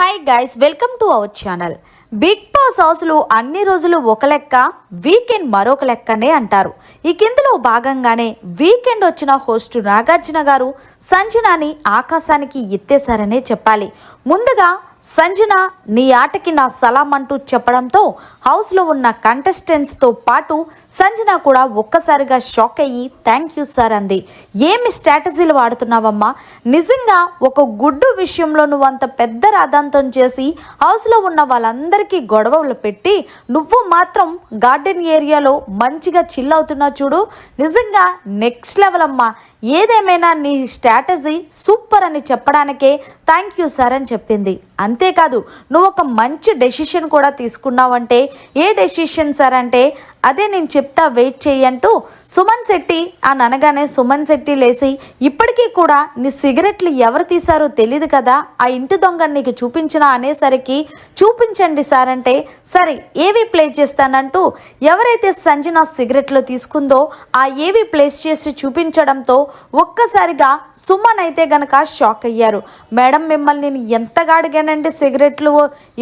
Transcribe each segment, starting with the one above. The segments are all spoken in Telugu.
Hi guys, welcome to our channel. Big boss హౌస్లో అన్ని రోజులు ఒక లెక్క, వీకెండ్ మరొక లెక్కనే అంటారు. ఈ కిందలో భాగంగానే వీకెండ్ వచ్చిన హోస్ట్ నాగార్జున గారు సంజనాని ఆకాశానికి ఎత్తేశారనే చెప్పాలి. ముందుగా సంజన నీ ఆటకి నా సలాం అంటూ చెప్పడంతో హౌస్లో ఉన్న కంటెస్టెంట్స్తో పాటు సంజన కూడా ఒక్కసారిగా షాక్ అయ్యి థ్యాంక్ యూ సార్ అంది. ఏమి స్ట్రాటజీలు వాడుతున్నావమ్మా, నిజంగా ఒక గుడ్డు విషయంలో నువ్వు అంత పెద్ద రాద్ధాంతం చేసి హౌస్లో ఉన్న వాళ్ళందరికీ గొడవలు పెట్టి నువ్వు మాత్రం గార్డెన్ ఏరియాలో మంచిగా చిల్ అవుతున్నావు చూడు, నిజంగా నెక్స్ట్ లెవెల్ అమ్మా. ఏదేమైనా నీ స్ట్రాటజీ సూపర్ అని చెప్పడానికే థ్యాంక్ యూ సార్ అని చెప్పింది. అంతేకాదు నువ్వు ఒక మంచి డెసిషన్ కూడా తీసుకున్నావంటే, ఏ డెసిషన్ సార్ అంటే అదే నేను చెప్తా వెయిట్ చేయంటూ సుమన్ శెట్టి అని అనగానే సుమన్ శెట్టి లేచి ఇప్పటికీ కూడా నీ సిగరెట్లు ఎవరు తీశారో తెలియదు కదా, ఆ ఇంటి దొంగని నీకు చూపించినా అనేసరికి చూపించండి సార్ అంటే సరే ఏవి ప్లే చేస్తానంటూ ఎవరైతే సంజన సిగరెట్లు తీసుకుందో ఆ ఏవి ప్లేస్ చేసి చూపించడంతో ఒక్కసారిగా సుమన్ అయితే గనక షాక్ అయ్యారు. మేడం మిమ్మల్ని నేను ఎంతగా అడిగానండి సిగరెట్లు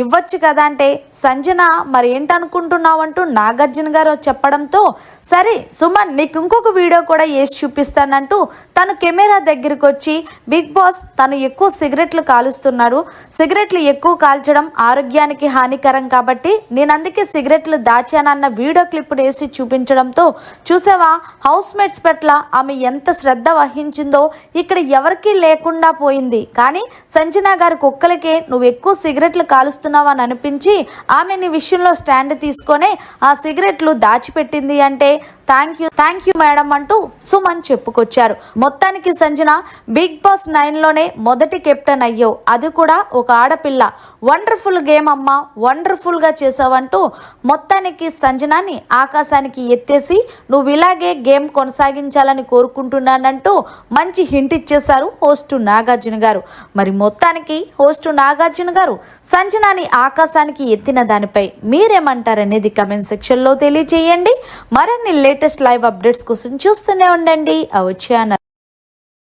ఇవ్వచ్చు కదా అంటే సంజన మరి ఏంటనుకుంటున్నావు అంటూ నాగార్జున గారు చెప్పడంతో సరే సుమన్ నీకు ఇంకొక వీడియో కూడా వేసి చూపిస్తానంటూ తను కెమెరా దగ్గరికి వచ్చి బిగ్ బాస్ తను ఎక్కువ సిగరెట్లు కాలుస్తున్నారు, సిగరెట్లు ఎక్కువ కాల్చడం ఆరోగ్యానికి హానికరం కాబట్టి నేను అందుకే సిగరెట్లు దాచానన్న వీడియో క్లిప్ వేసి చూపించడంతో చూసావా హౌస్ మేట్స్ పట్ల ఆమె ఎంత శ్రద్ధ వహించిందో ఇక్కడ ఎవరికీ లేకుండా పోయింది. కానీ సంజన గారికి ఒక్కరికే నువ్వు ఎక్కువ సిగరెట్లు కాలుస్తున్నావు అని అనిపించి ఆమె నీ విషయంలో స్టాండ్ తీసుకొని ఆ సిగరెట్లు దాచిపెట్టింది అంటే థ్యాంక్ యూ మేడం అంటూ సుమన్ చెప్పుకొచ్చారు. మొత్తానికి సంజన బిగ్ బాస్ 9లోనే మొదటి కెప్టెన్ అయ్యావు, అది కూడా ఒక ఆడపిల్ల. వండర్ఫుల్ గేమ్ అమ్మా, వండర్ఫుల్గా చేసావంటూ మొత్తానికి సంజనాని ఆకాశానికి ఎత్తేసి నువ్వు ఇలాగే గేమ్ కొనసాగించాలని కోరుకుంటున్నానంటూ మంచి హింట్ ఇచ్చేశారు హోస్ట్ నాగార్జున గారు. మరి మొత్తానికి హోస్ట్ నాగార్జున గారు సంజనాని ఆకాశానికి ఎత్తిన దానిపై మీరేమంటారనేది కమెంట్ సెక్షన్లో తెలియజేయండి. మరిన్ని లేటెస్ట్ లైవ్ అప్డేట్స్ కోసం చూస్తూనే ఉండండి అవర్ ఛానల్.